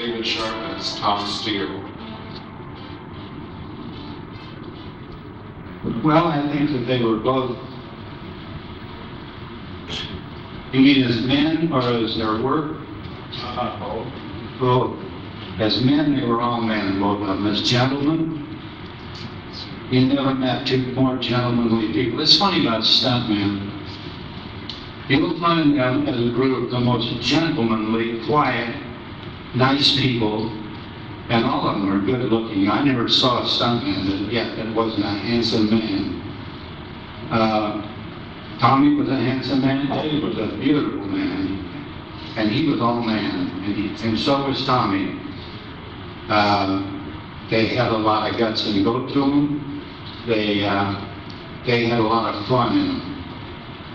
David Sharp as Tom Steele? Well, I think that they were both. You mean as men or as their work? Both. As men, they were all men, both of them. As gentlemen, you never met two more gentlemanly people. It's funny about stuntmen. You'll find them as a group the most gentlemanly, quiet, nice people, and all of them are good looking. I never saw a stuntman that yet that wasn't a handsome man. Tommy was a handsome man, Dave was a beautiful man, and he was all man, and so was Tommy. They had a lot of guts and go to them. They had a lot of fun in them.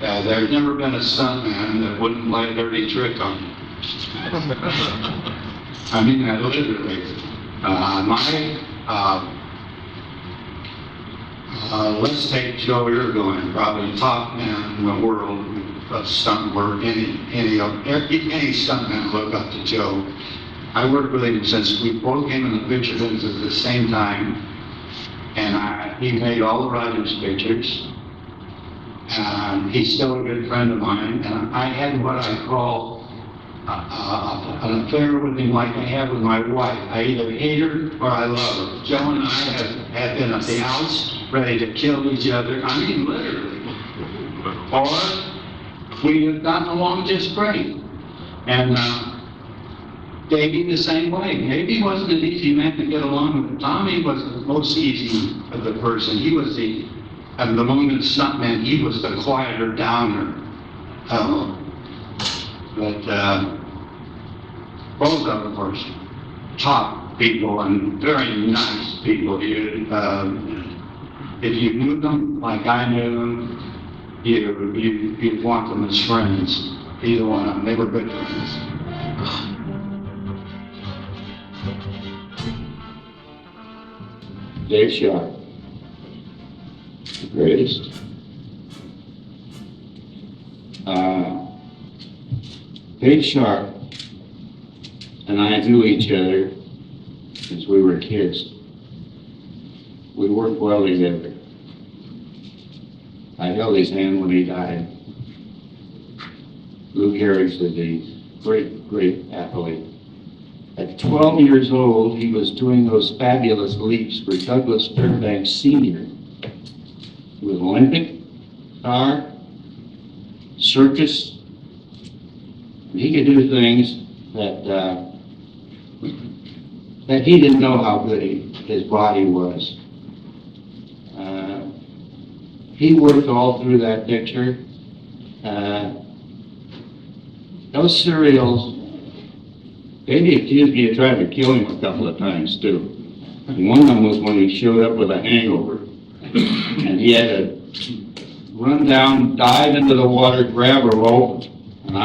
There's never been a stuntman that wouldn't play a dirty trick on you. I mean that literally. Let's take Joe Yrigoyen, probably top man in the world of stunt work. Any stuntman look up to Joe. I worked with him since we both came in the picture business at the same time, and he made all the Rogers pictures. He's still a good friend of mine, and I had what I call an affair with him like I have with my wife. I either hate her or I love her. Joe and I have been at the house ready to kill each other. I mean, literally. Or we have gotten along just great. And Davey the same way. Davey wasn't an easy man to get along with. Tommy was the most easy of the person. He was the moment stuntman, he was the quieter downer. But both of them were top people and very nice people. If you knew them like I knew them, you'd want them as friends. Either one of them, they were good friends. Dave Sharp, the greatest. Dave Sharp and I knew each other since we were kids. We worked well together. I held his hand when he died. Lou Gehrig's a great athlete. At 12 years old, he was doing those fabulous leaps for Douglas Fairbanks Sr. with Olympic, car, circus. He could do things that he didn't know how good his body was. He worked all through that picture. Those serials, Davey accused me of trying to kill him a couple of times too. And one of them was when he showed up with a hangover. And he had to run down, dive into the water, grab a rope, and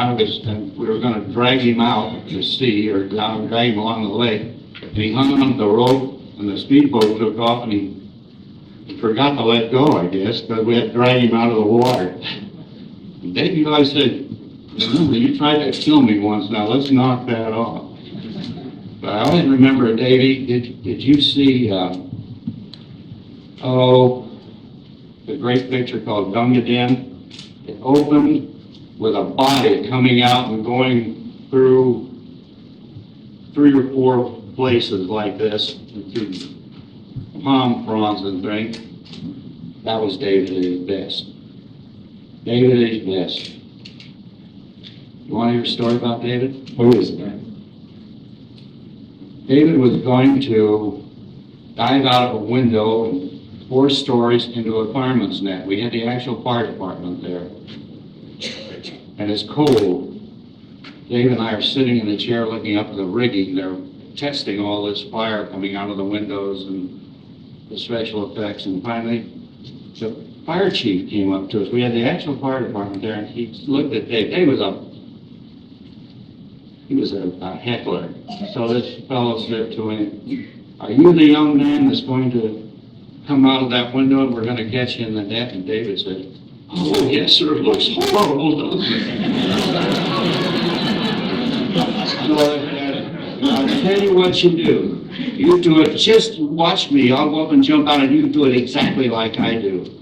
we were going to drag him out to sea or down, drag him along the lake. And he hung on the rope, and the speedboat took off, and he forgot to let go, I guess, because we had to drag him out of the water. And Davey always said, "Remember, you tried to kill me once, now let's knock that off." But I always remember, Davey, did you see, the great picture called Gunga Din? It opened with a body coming out and going through 3 or 4 places like this, through palm fronds and things. That was David at his best. David at his best. You want to hear a story about David? Who is that? David was going to dive out of a window 4 stories into a fireman's net. We had the actual fire department there. And it's cold. Dave and I are sitting in the chair looking up at the rigging. They're testing all this fire coming out of the windows and the special effects. And finally, the fire chief came up to us. We had the actual fire department there, and he looked at Dave. Dave was a heckler. So this fellow said to him, "Are you the young man that's going to come out of that window and we're going to catch you in the net?" And David said, "Oh, yes, sir, it looks horrible, doesn't it?" So I tell you what you do. You do it, just watch me. I'll go up and jump out and you do it exactly like I do.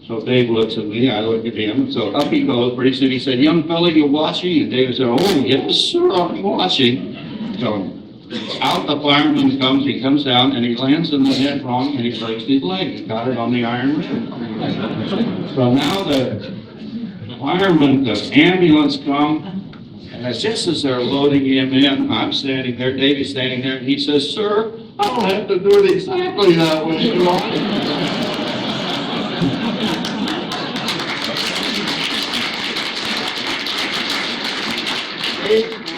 So Dave looks at me, I look at him, so up he goes. Pretty soon he said, young fella, you watching? And David said, oh, yes, sir, I'm watching. So out the fireman comes, he comes down, and he lands in the head wrong, and he breaks his leg. He got it on the iron rim. So now the fireman, the ambulance come, and as just as they're loading him in, I'm standing there, Davy's standing there, and he says, sir, I don't have to do it exactly that way, do I?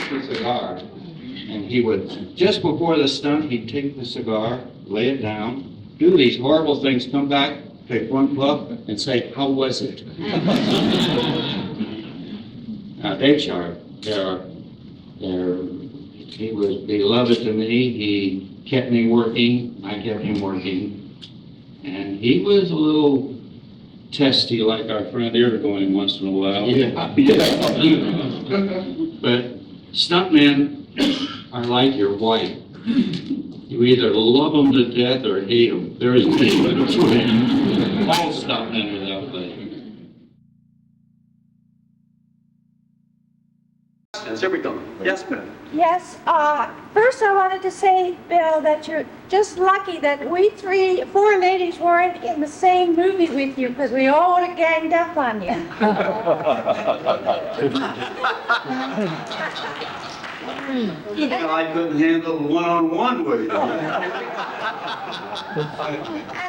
The cigar, and he would, just before the stunt, he'd take the cigar, lay it down, do these horrible things, come back, take one puff, and say, how was it? Now, Dave Sharp, he was beloved to me. He kept me working, I kept him working, and he was a little testy like our friend Yrigoyen once in a while. Yeah. But stuntmen are like your wife. You either love them to death or hate them. There isn't any in between. All stuntmen are that way. Here we go. Yes, ma'am. Yes, first I wanted to say, Bill, that you're just lucky that we four ladies weren't in the same movie with you, because we all would have ganged up on you. And I couldn't handle one-on-one with you. And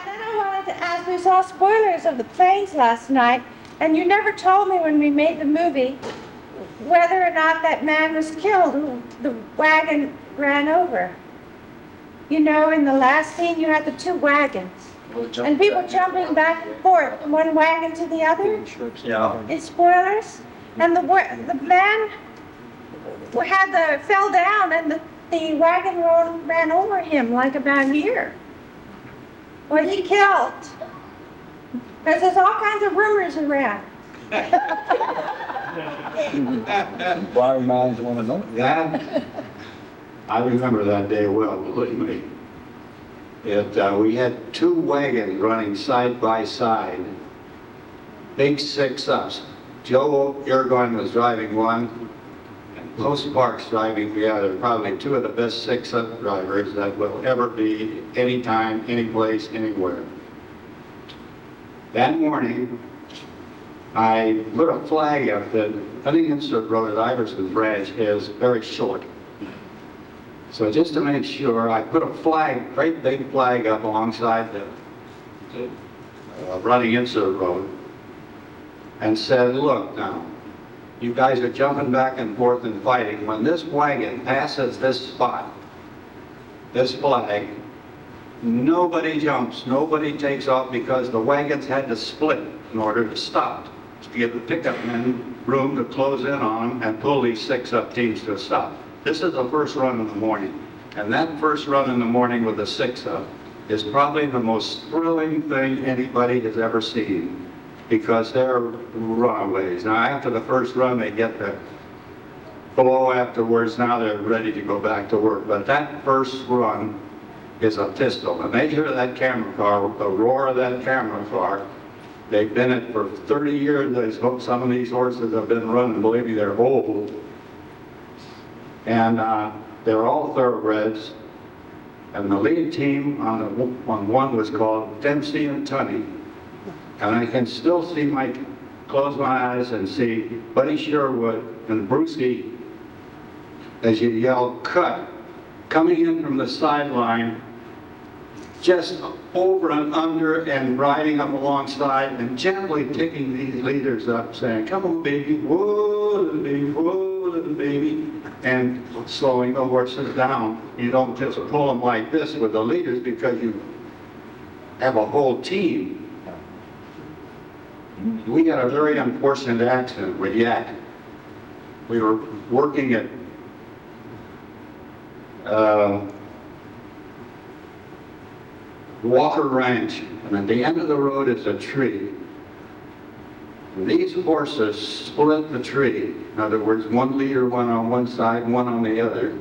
then I wanted to ask, we saw spoilers of the planes last night, and you never told me when we made the movie whether or not that man was killed who the wagon ran over. You know, in the last scene you had the two wagons. And people jumping back and forth from one wagon to the other. Yeah. It's spoilers. And the man fell down and the wagon ran over him like about here. Was he killed? Because there's all kinds of rumors around. Inquiring minds want to know. That, I remember that day well, believe me. We had two wagons running side by side, big 6-ups. Joe Yrigoyen was driving one, and Post Parks driving the other. Probably two of the best 6-up drivers that will ever be, anytime, any place, anywhere. That morning, I put a flag up that Huntington Road at Iverson's Ranch is very short. So just to make sure, I put a flag, great big flag up alongside the running into the road and said, look now, you guys are jumping back and forth and fighting. When this wagon passes this spot, this flag, nobody jumps, nobody takes off, because the wagons had to split in order to stop, to give the pickup men room to close in on them and pull these 6-up teams to a stop. This is the first run in the morning, and that first run in the morning with the 6-up is probably the most thrilling thing anybody has ever seen, because they're runaways. Now after the first run they get the blow afterwards, now they're ready to go back to work, but that first run is a pistol. And they hear that camera car, the roar of that camera car. They've been in it for 30 years. Some of these horses have been running, believe me, they're old. And they're all thoroughbreds. And the lead team on one was called Dempsey and Tunney. And I can still see close my eyes and see Buddy Sherwood and Brucey, as you yell, cut, coming in from the sideline, just over and under and riding up alongside and gently picking these leaders up, saying, come on, baby, whoa, little baby, and slowing the horses down. You don't just pull them like this with the leaders, because you have a whole team. We had a very unfortunate accident with Yak. We were working at Walker Ranch, and at the end of the road is a tree. And these horses split the tree. In other words, one leader went on one side, one on the other.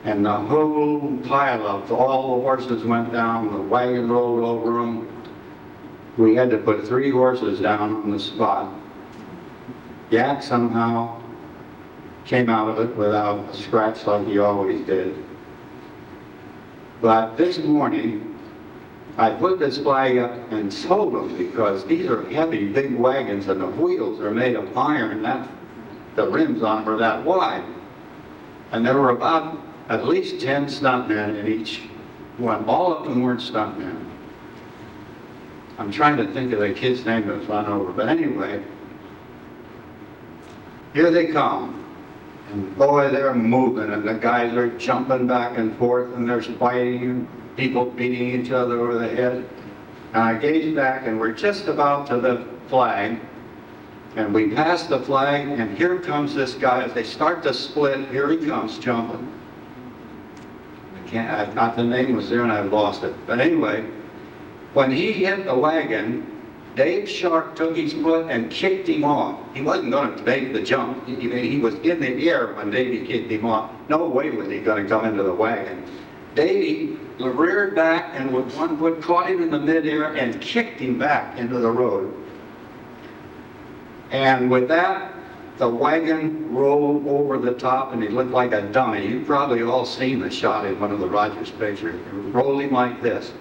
and the whole pile of all the horses went down, the wagon rolled over them. We had to put 3 horses down on the spot. Yak somehow came out of it without a scratch like he always did. But this morning, I put this flag up and told them, because these are heavy, big wagons and the wheels are made of iron, the rims on them are that wide. And there were about at least 10 stuntmen in each one. All of them weren't stuntmen. I'm trying to think of the kid's name that was run over, but anyway, here they come. And boy, they're moving, and the guys are jumping back and forth, and there's fighting, and people beating each other over the head. And I gazed back, and we're just about to the flag, and we pass the flag, and here comes this guy. As they start to split, here he comes jumping. I thought the name was there, and I lost it. But anyway, when he hit the wagon, Dave Sharp took his foot and kicked him off. He wasn't going to make the jump. He was in the air when Davey kicked him off. No way was he going to come into the wagon. Davey reared back and with one foot caught him in the midair and kicked him back into the road. And with that, the wagon rolled over the top and he looked like a dummy. You've probably all seen the shot in one of the Rogers pictures. It rolled him like this.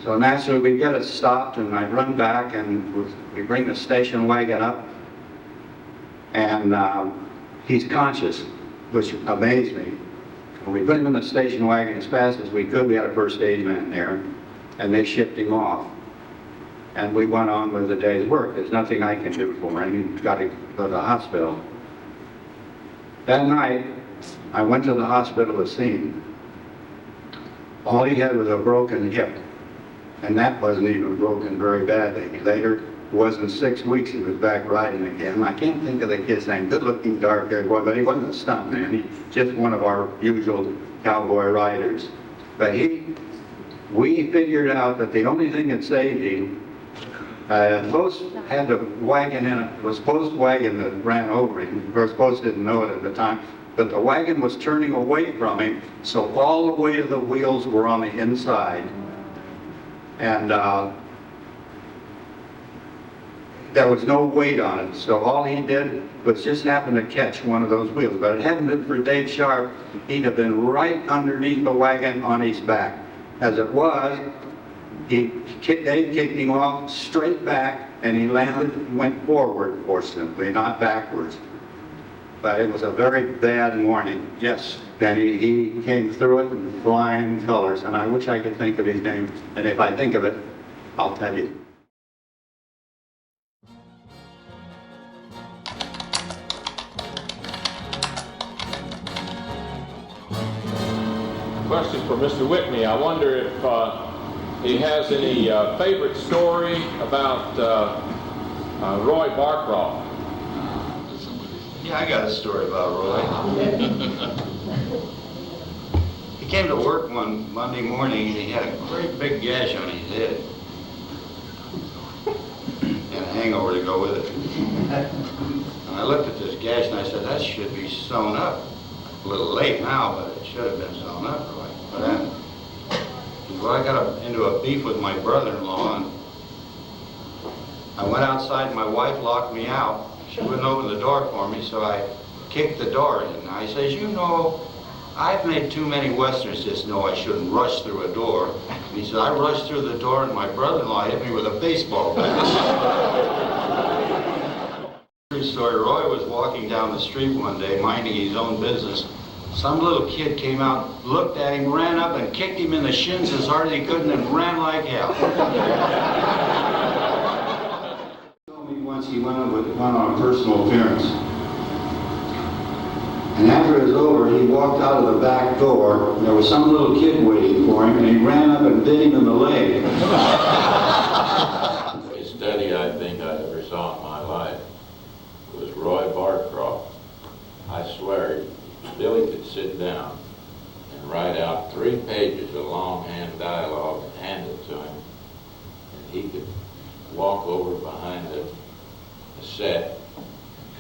So naturally we get it stopped, and I run back and we bring the station wagon up, and he's conscious, which amazed me. And we put him in the station wagon as fast as we could. We had a first aid man there, and they shipped him off. And we went on with the day's work. There's nothing I can do for him. He's got to go to the hospital. That night, I went to the hospital to see him. All he had was a broken hip. And that wasn't even broken very badly. Later, it wasn't 6 weeks, he was back riding again. I can't think of the kid's name, good-looking, dark-haired boy, but he wasn't a stuntman. He's just one of our usual cowboy riders. But we figured out that the only thing that saved him, Post had a wagon in it. It was Post's wagon that ran over him. Of course, Post didn't know it at the time, but the wagon was turning away from him, so all the weight of the wheels were on the inside. And there was no weight on it, so all he did was just happen to catch one of those wheels. But it hadn't been for Dave Sharp, he'd have been right underneath the wagon on his back. As it was, Dave kicked him off straight back, and he landed and went forward, fortunately, not backwards. But it was a very bad morning. Yes, then he came through it in flying colors, and I wish I could think of his name, and if I think of it, I'll tell you. Question for Mr. Witney. I wonder if he has any favorite story about Roy Barcroft. Yeah, I got a story about Roy. He came to work one Monday morning and he had a great big gash on his head. And a hangover to go with it. And I looked at this gash and I said, that should be sewn up. A little late now, but it should have been sewn up, Roy. But well, I got into a beef with my brother-in-law, and I went outside and my wife locked me out. She wouldn't open the door for me, so I kicked the door in. I says, you know, I've made too many westerns just know I shouldn't rush through a door. And he said, I rushed through the door and my brother-in-law hit me with a baseball bat. True story, Roy was walking down the street one day, minding his own business. Some little kid came out, looked at him, ran up and kicked him in the shins as hard as he could, and then ran like hell. He told me once he went on a personal appearance. And after it was over, he walked out of the back door, and there was some little kid waiting for him, and he ran up and bit him in the leg. The study I think I ever saw in my life was Roy Barcroft. I swear, Billy could sit down and write out 3 pages of longhand dialogue and hand it to him, and he could walk over behind the set,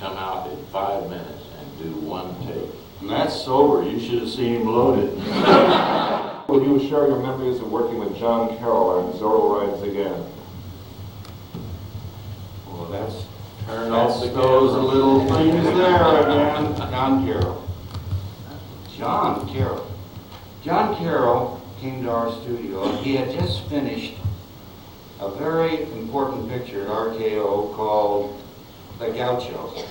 come out in 5 minutes and do 1 take. And that's sober. You should have seen him loaded. Will you share your memories of working with John Carroll on Zorro Rides Again? Well, that's those little things there again. John Carroll. John Carroll came to our studio, and he had just finished a very important picture at RKO called The Gaucho.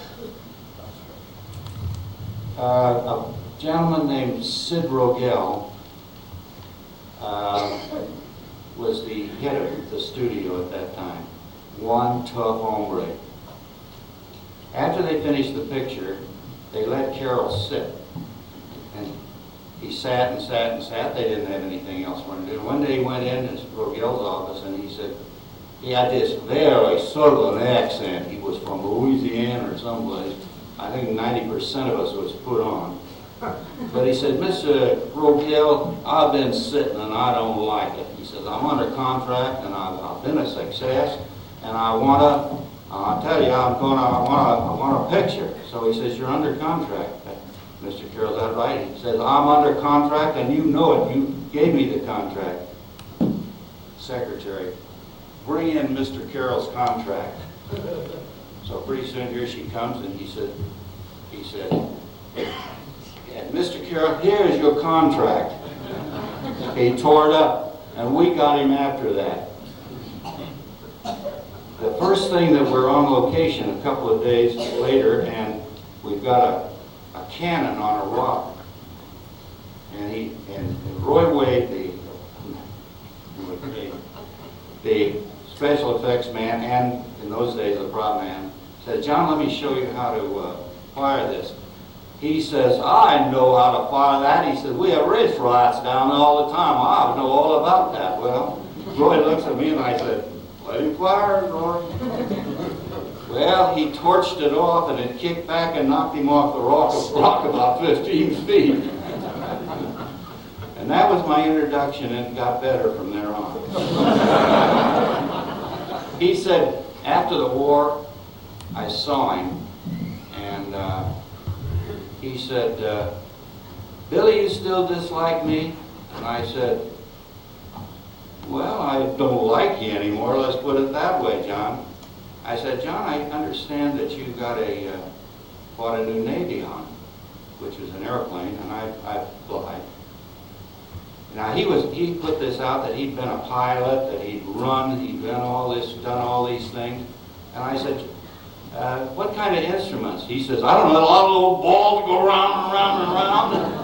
A gentleman named Sid Rogel was the head of the studio at that time. One tough hombre. After they finished the picture, they let Carroll sit. And he sat and sat and sat. They didn't have anything else for him to do. One day he went in Rogel's office and he said, he had this very southern accent. He was from Louisiana or someplace. I think 90% of us was put on. But he said, Mr. Rogel, I've been sitting and I don't like it. He says, I'm under contract and I've been a success and I tell you, I want a picture. So he says, you're under contract. Mr. Carroll, is that right? He says, I'm under contract and you know it. You gave me the contract. Secretary, bring in Mr. Carroll's contract. So pretty soon here she comes and he said, and Mr. Carroll, here's your contract. He tore it up and we got him after that. The first thing that we're on location a couple of days later and we've got a cannon on a rock. And Roy Wade, the special effects man, and in those days the prop man, said, John, let me show you how to fire this. He says, I know how to fire that. He said, we have race riots down there all the time. I know all about that. Well, Roy looks at me and I said, let him fire, Roy. Well, he torched it off and it kicked back and knocked him off the rock about 15 feet. And that was my introduction and it got better from there on. He said, after the war, I saw him and he said, Billy, you still dislike me? And I said, well, I don't like you anymore, let's put it that way, John. I said, John, I understand that you bought a new Navy on, which is an airplane, and I fly. Now he put this out that he'd been a pilot, that he'd done all these things. And I said, what kind of instruments? He says, I don't know, a lot of little balls go round and round and round.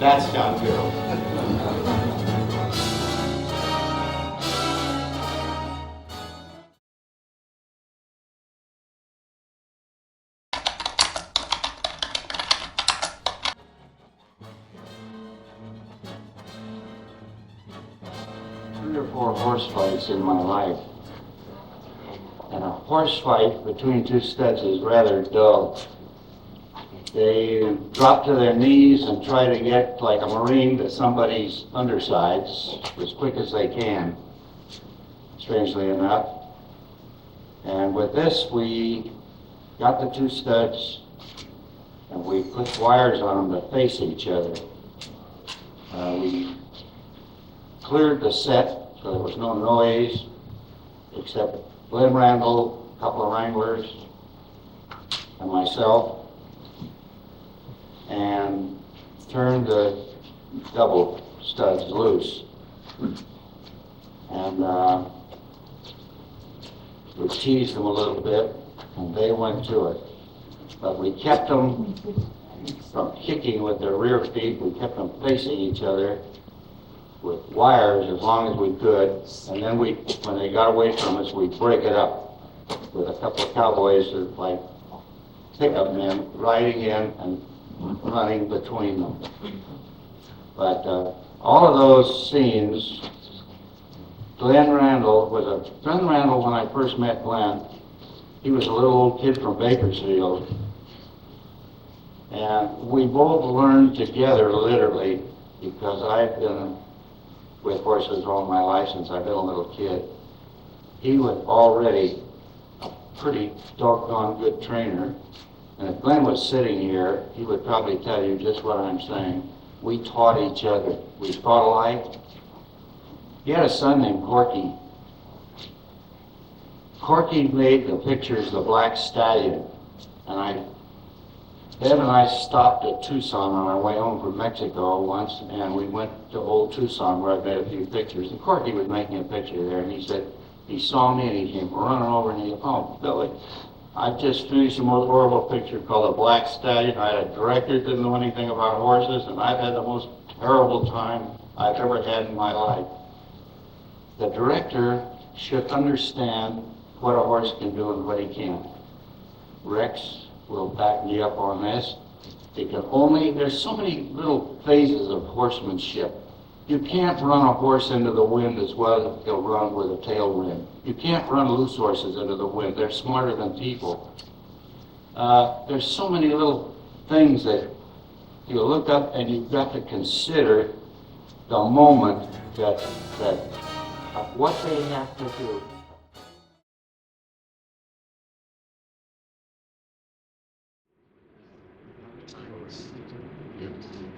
That's John Carroll. Three or four horse fights in my life. And a horse fight between two studs is rather dull. They drop to their knees and try to get like a Marine to somebody's undersides as quick as they can, strangely enough. And with this, we got the two studs and we put wires on them to face each other. We cleared the set so there was no noise except Glenn Randall, a couple of wranglers, and myself, and turned the double studs loose. And we teased them a little bit, and they went to it. But we kept them from kicking with their rear feet. We kept them facing each other with wires as long as we could, and then when they got away from us, we'd break it up with a couple of cowboys that like pickup men riding in and running between them. But all of those scenes, Glenn Randall, when I first met Glenn, he was a little old kid from Bakersfield, and we both learned together literally, because I've been with horses all my life since I've been a little kid. He was already a pretty doggone good trainer, And if Glenn was sitting here, he would probably tell you just what I'm saying. We taught each other. We fought alike. He had a son named Corky. Corky made the pictures, the Black Stallion. And Deb and I stopped at Tucson on our way home from Mexico once, and we went to old Tucson where I made a few pictures. And Corky was making a picture there, and he said, he saw me and he came running over and he said, "Oh, Billy, I just finished the most horrible picture called The Black Stallion. I had a director that didn't know anything about horses, and I've had the most terrible time I've ever had in my life." The director should understand what a horse can do and what he can't. Rex will back me up on this. There's so many little phases of horsemanship. You can't run a horse into the wind as well as he'll run with a tailwind. You can't run loose horses into the wind. They're smarter than people. There's so many little things that you look up and you've got to consider the moment that what they have to do.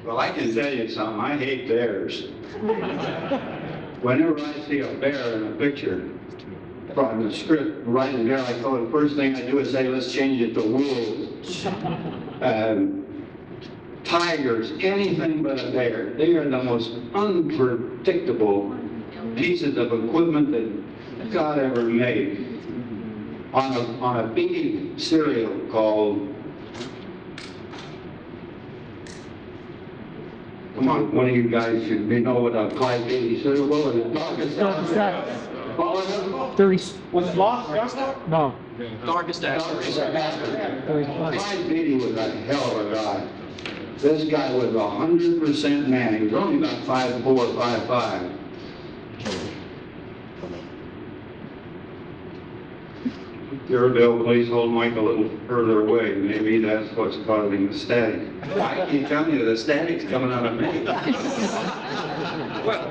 Well, I can tell you something, I hate bears. Whenever I see a bear in a picture, from the script, writing there, I go, the first thing I do is say, let's change it to wolves. Tigers, anything but a bear. They are the most unpredictable pieces of equipment that God ever made. On a big cereal called, come on, one of you guys should know what a Clyde Baby cereal was. Darkest Was it lost? No. Darkest Hour. Clyde Baby was a hell of a guy. This guy was 100% man. He was only about 5'4", 5'5". Your Bill, please hold Mike a little further away. Maybe that's what's causing the static. I keep telling you the static's coming out of me. Well,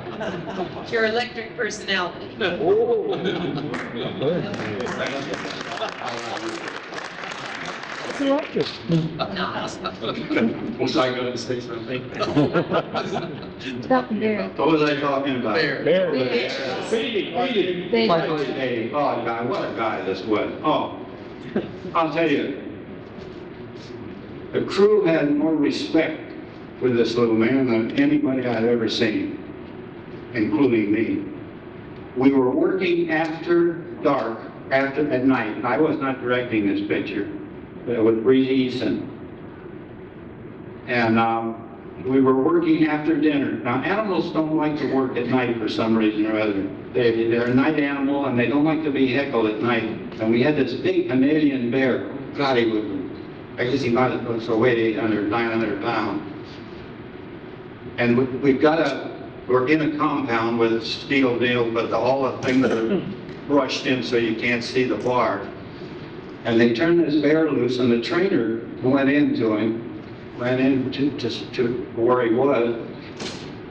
your electric personality. It's electric. Was I going to say something? Something there. What was I talking about? Bear. Baby. Oh, God, what a guy this was. Oh, I'll tell you, the crew had more respect for this little man than anybody I'd ever seen, including me. We were working after dark, at night. I was not directing this picture, but with Breeze Easton. And we were working after dinner. Now, animals don't like to work at night for some reason or other. They're a night animal and they don't like to be heckled at night. And we had this big Canadian bear. God, he would, I guess he might have been so weighed 800, 900 pounds. And we're in a compound with steel deal, but all the things are brushed in so you can't see the bar. And they turned this bear loose and the trainer went into him. Ran into to where he was,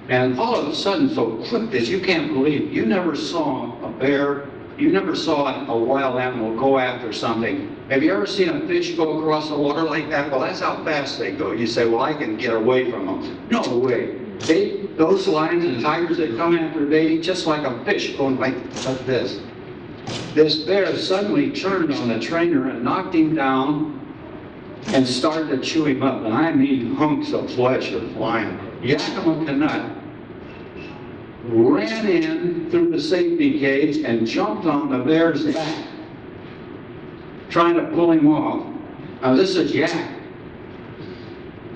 and all of a sudden, so quick as you can't believe, you never saw a bear, you never saw a wild animal go after something. Have you ever seen a fish go across the water like that? Well, that's how fast they go. You say, well, I can get away from them. No way. Those lions and tigers that come after baby, just like a fish going like this. This bear suddenly turned on the trainer and knocked him down and started to chew him up, and I mean hunks of flesh are flying. Yakima Canuck ran in through the safety cage and jumped on the bear's back, trying to pull him off. Now this is Yak.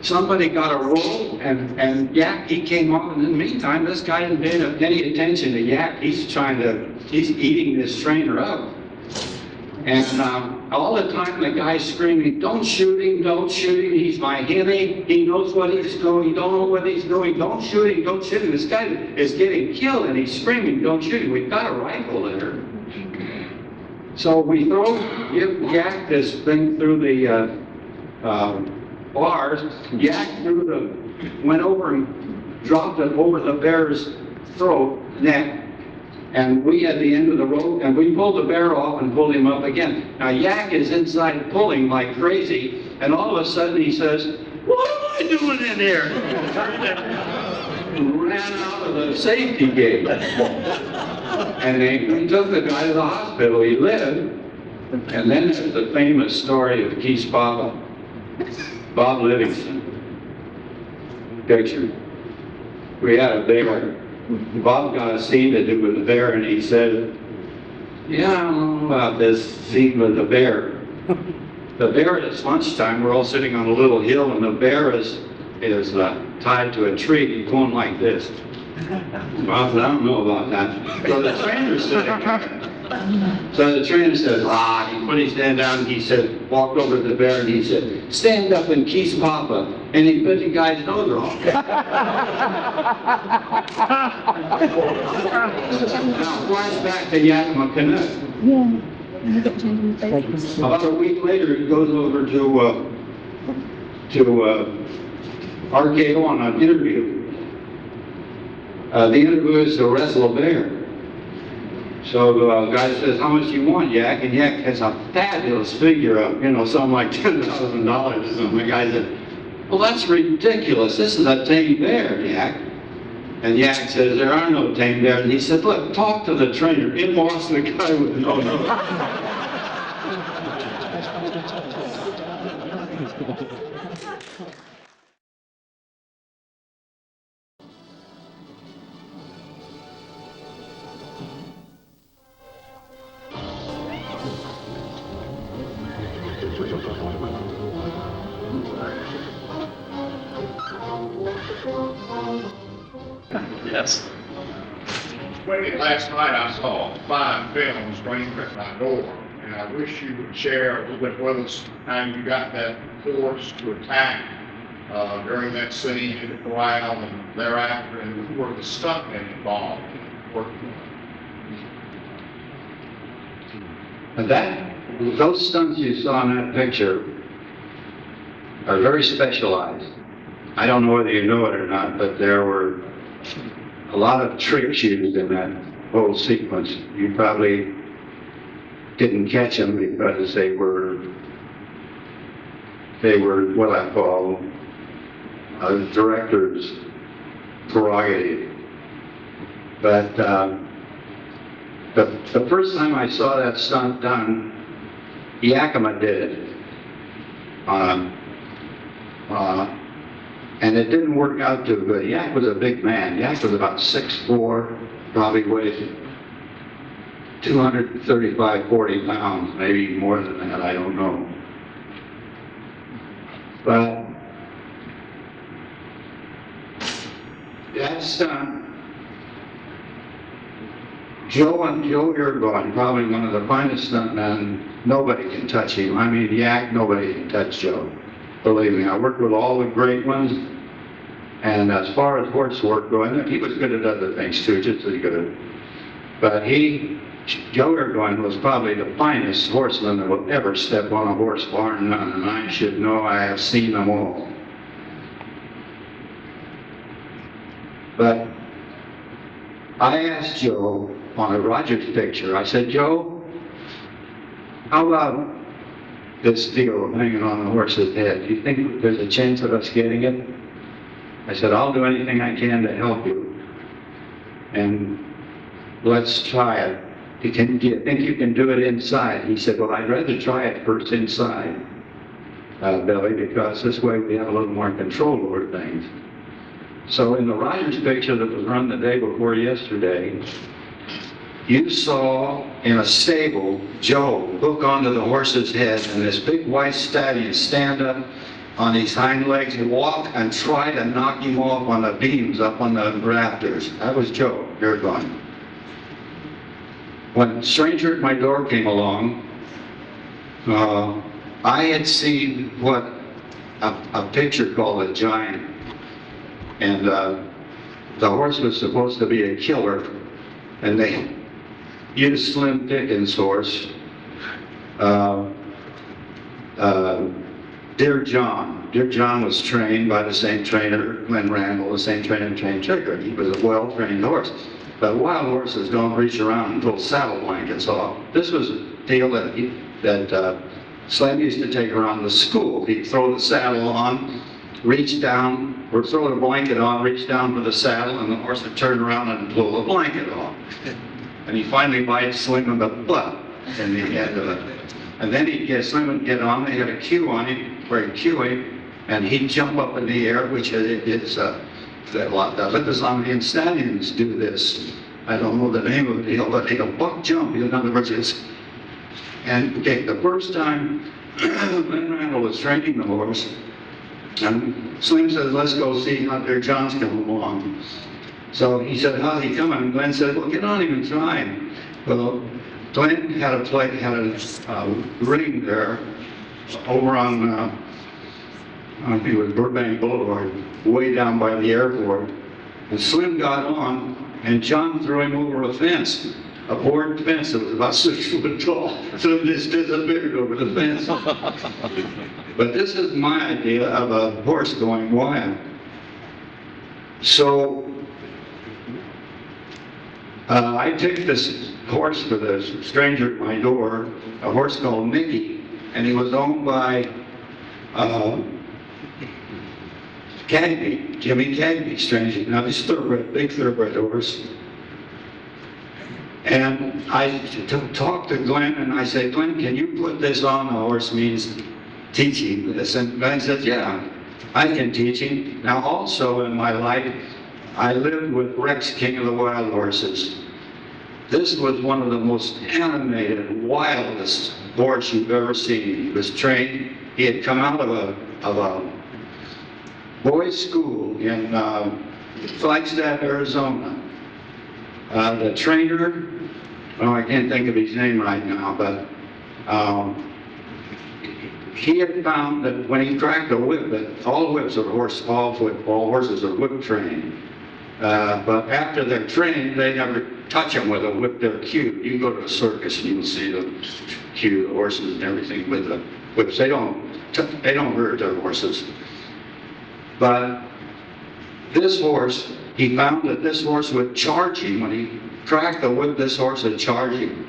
Somebody got a roll, and Yak, he came off, and in the meantime, this guy didn't pay any attention to Yak. He's eating this trainer up. And all the time the guy's screaming, don't shoot him, he's my Henny, he knows what he's doing, you don't know what he's doing, don't shoot him. This guy is getting killed and he's screaming, don't shoot him. We've got a rifle there. So we give Yak this thing through the bars. Yak went over and dropped it over the bear's neck, And we at the end of the rope, and we pulled the bear off and pulled him up again. Now Yak is inside pulling like crazy, and all of a sudden he says, "What am I doing in here?" Ran out of the safety gate. And we took the guy to the hospital. He lived. And then there's the famous story of Keith's Papa, Bob Livingston. Picture. We had a bear. Bob got a scene to do with the bear, and he said, "Yeah, I don't know about this scene with the bear." The bear, it's lunchtime, we're all sitting on a little hill, and the bear is tied to a tree, going like this. Bob said, "I don't know about that." So the trainer's sitting there. So the trainer says, he put his hand down, and he said, walked over to the bear, and he said, "Stand up and kiss Papa." And he put the guy's nose wrong. Now, flashback to Yakima Canuck. About a week later, he goes over to RKO on an interview. The interview is to wrestle a bear. So the guy says, "How much do you want, Yak?" And Yak has a fabulous figure of, something like $10,000 or something. The guy said, "Well, that's ridiculous. This is a tame bear, Yak." And Yak says, "There are no tame bears." And he said, "Look, talk to the trainer." It lost the guy with no nose. Yes. Witney, last night I saw 5 films ringing at my door, and I wish you would share a little bit with us how you got that horse to attack during that scene in the corral and thereafter, and who were the stuntmen involved in working. Those stunts you saw in that picture are very specialized. I don't know whether you know it or not, but there were a lot of tricks used in that whole sequence. You probably didn't catch them because they were what I call a director's prerogative. But the first time I saw that stunt done, Yakima did it. And it didn't work out too good. Yak was a big man. Yak was about 6'4", probably weighed 235, 40 pounds, maybe more than that, I don't know. But that stunt, Joe Yrigoyen, probably one of the finest stuntmen, nobody can touch him. I mean, Yak, nobody can touch Joe. Believe me, I worked with all the great ones, and as far as horse work going, he was good at other things too, just as good. But Joe Yrigoyen was probably the finest horseman that will ever step on a horse, bar none, and I should know I have seen them all. But I asked Joe on a Rogers picture, I said, "Joe, how about this deal hanging on the horse's head? Do you think there's a chance of us getting it?" I said, "I'll do anything I can to help you. And let's try it. Do you think you can do it inside?" He said, "Well, I'd rather try it first inside, Billy, because this way we have a little more control over things." So in the Rogers picture that was run the day before yesterday, you saw in a stable Joe hook onto the horse's head and this big white stallion stand up on his hind legs and walk and try to knock him off on the beams up on the rafters. That was Joe Yrigoyen. When Stranger at My Door came along, I had seen what a picture called A Giant. And the horse was supposed to be a killer, and they used Slim Pickens' horse, Dear John. Dear John was trained by the same trainer, Glenn Randall, the same trainer trained Trigger. He was a well-trained horse. But wild horses don't reach around and pull saddle blankets off. This was a deal that Slim used to take around the school. He'd throw the saddle on, reach down, or throw the blanket on, reach down for the saddle, and the horse would turn around and pull the blanket off. And he finally bites Slim in the butt in the end of it. And then he'd get Slim and get on. They had a cue on him where he'd cue him, and he'd jump up in the air, which is a lot of the Zambian stallions do this. I don't know the name of the deal, but he'll buck jump. In other words, and okay, the first time Glenn Randall was training the horse, and Slim says, "Let's go see Hunter John's coming along." So he said, "How's he coming?" And Glenn said, "Well, get on him and try him." Well, Glenn had a ring there over on, I think it was Burbank Boulevard, way down by the airport. And Slim got on, and John threw him over a fence, a board fence that was about 6 foot tall. So he just disappeared over the fence. But this is my idea of a horse going wild. So I took this horse for this stranger at my door, a horse called Mickey, and he was owned by Cagney, Jimmy Cagney, strangely. Now he's thoroughbred, big thoroughbred horse. And I talked to Glenn, and I said, "Glenn, can you put this on?" The horse means teaching this. And Glenn said, "Yeah, I can teach him." Now also in my life, I lived with Rex, King of the Wild Horses. This was one of the most animated, wildest horse you've ever seen. He was trained, he had come out of a boys' school in Flagstaff, Arizona. The trainer, oh, I can't think of his name right now, but he had found that when he cracked a whip, that all whips are all horses are whip trained. But after they're trained, they never touch them with a whip. They're cued. You can go to a circus and you'll see the cue horses and everything with the whips. They don't hurt their horses. But this horse, he found that this horse would charge him. When he cracked the whip, this horse would charge him.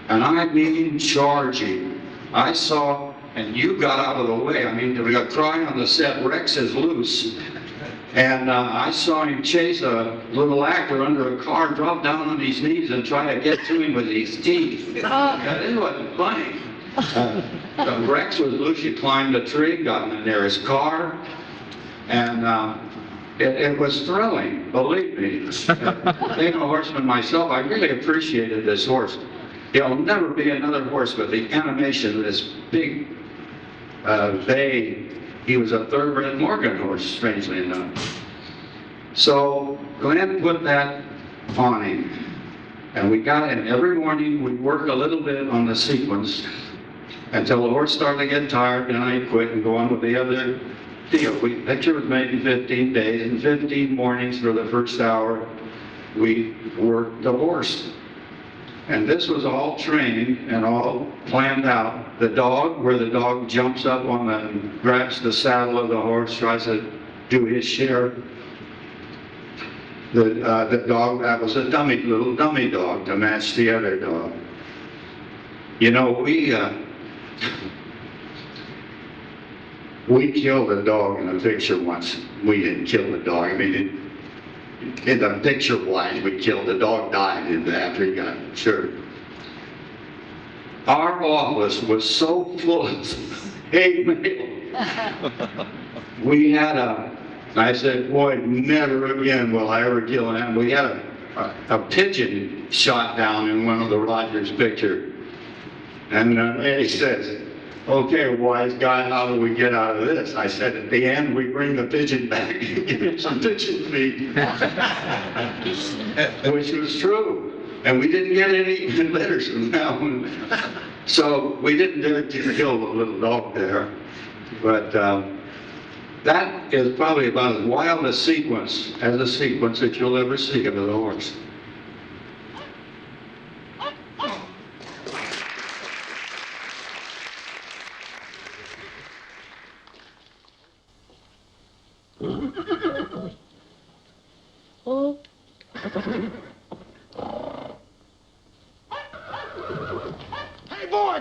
And I mean charge him. I saw, and you got out of the way. I mean, we got crying on the set, Rex is loose. And I saw him chase a little actor under a car, drop down on his knees and try to get to him with his teeth. It wasn't funny. Rex was loose. He climbed a tree, got in the nearest car, and it was thrilling, believe me. Being a horseman myself, I really appreciated this horse. There'll never be another horse with the animation of this big bay. He was a thoroughbred Morgan horse, strangely enough. So Glenn put that on him. And we got him every morning. We'd work a little bit on the sequence until the horse started to get tired, and I'd quit and go on with the other deal. The picture was made in 15 days, and 15 mornings for the first hour, we worked the horse. And this was all trained and all planned out. The dog, where the dog jumps up on and grabs the saddle of the horse, tries to do his share. The dog, that was a little dummy dog to match the other dog. You know, we killed a dog in a picture once. We didn't kill the dog. I mean, in the picture wise, we killed the dog, died after he got shot. Our office was so full of hate mail. We had I said, boy, never again will I ever kill an animal. We had a pigeon shot down in one of the Rogers picture. And Eddie says, "Okay, wise guy, how do we get out of this?" I said, "At the end, we bring the pigeon back and give him some pigeon feed." Which was true. And we didn't get any letters from that one. So we didn't dare to kill the little dog there. But that is probably about as wild a sequence that you'll ever see of a horse.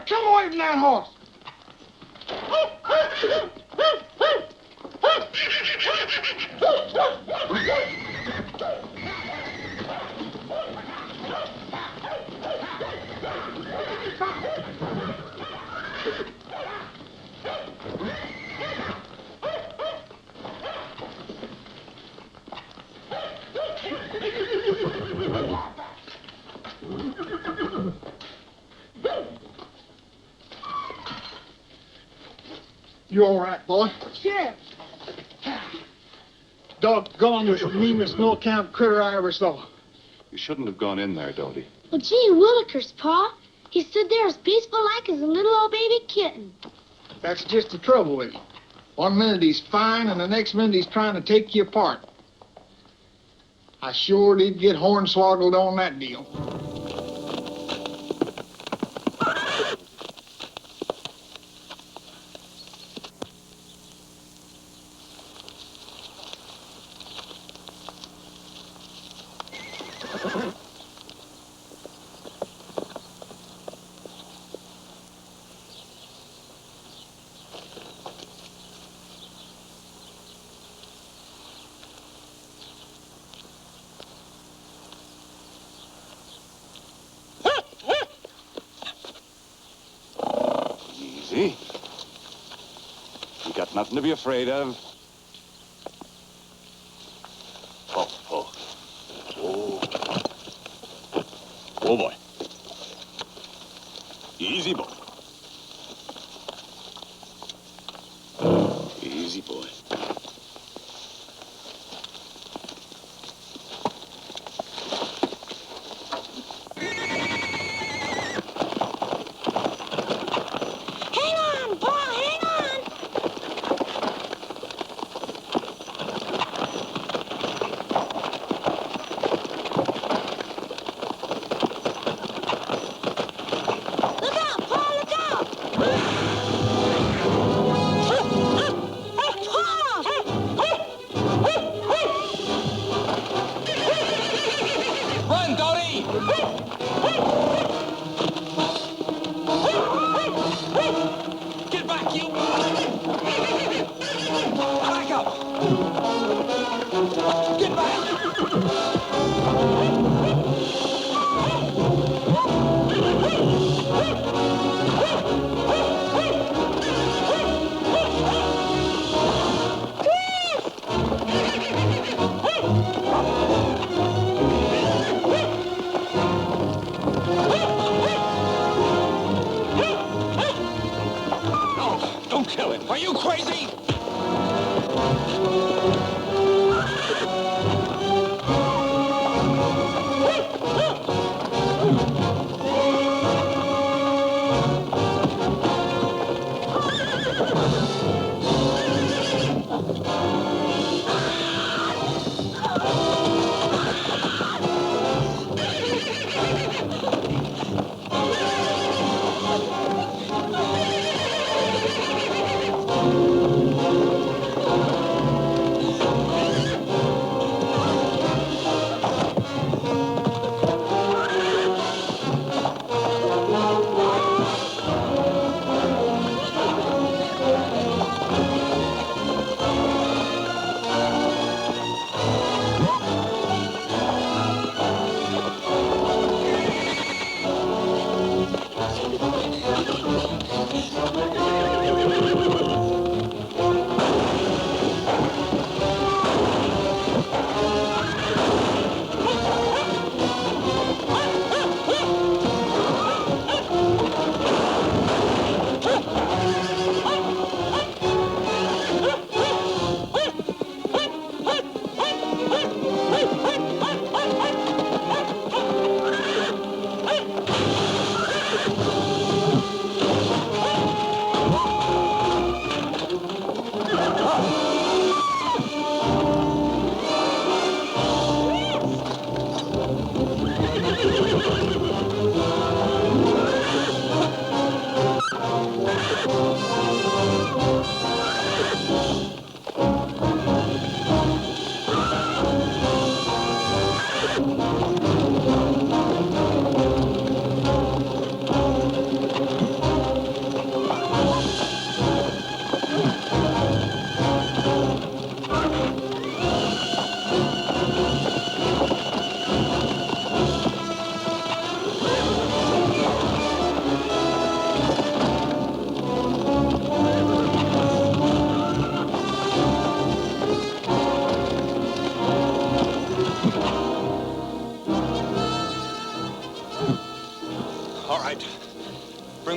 come away from that horse. You all right, boy? Sure. Doggone this meanest no-account critter I ever saw. You shouldn't have gone in there, Doty. Well, gee willikers, Pa. He stood there as peaceful like as a little old baby kitten. That's just the trouble with him. One minute he's fine, and the next minute he's trying to take you apart. I sure did get hornswoggled on that deal. Easy. You got nothing to be afraid of. Oh, oh. Oh. Oh, boy. Easy, boy. Easy, boy. Hang on, Pa, hang on. Look out, Pa, look out. Run, Doty! Get back, you! Back up! Get back! No, don't kill him. Are you crazy?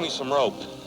me some rope.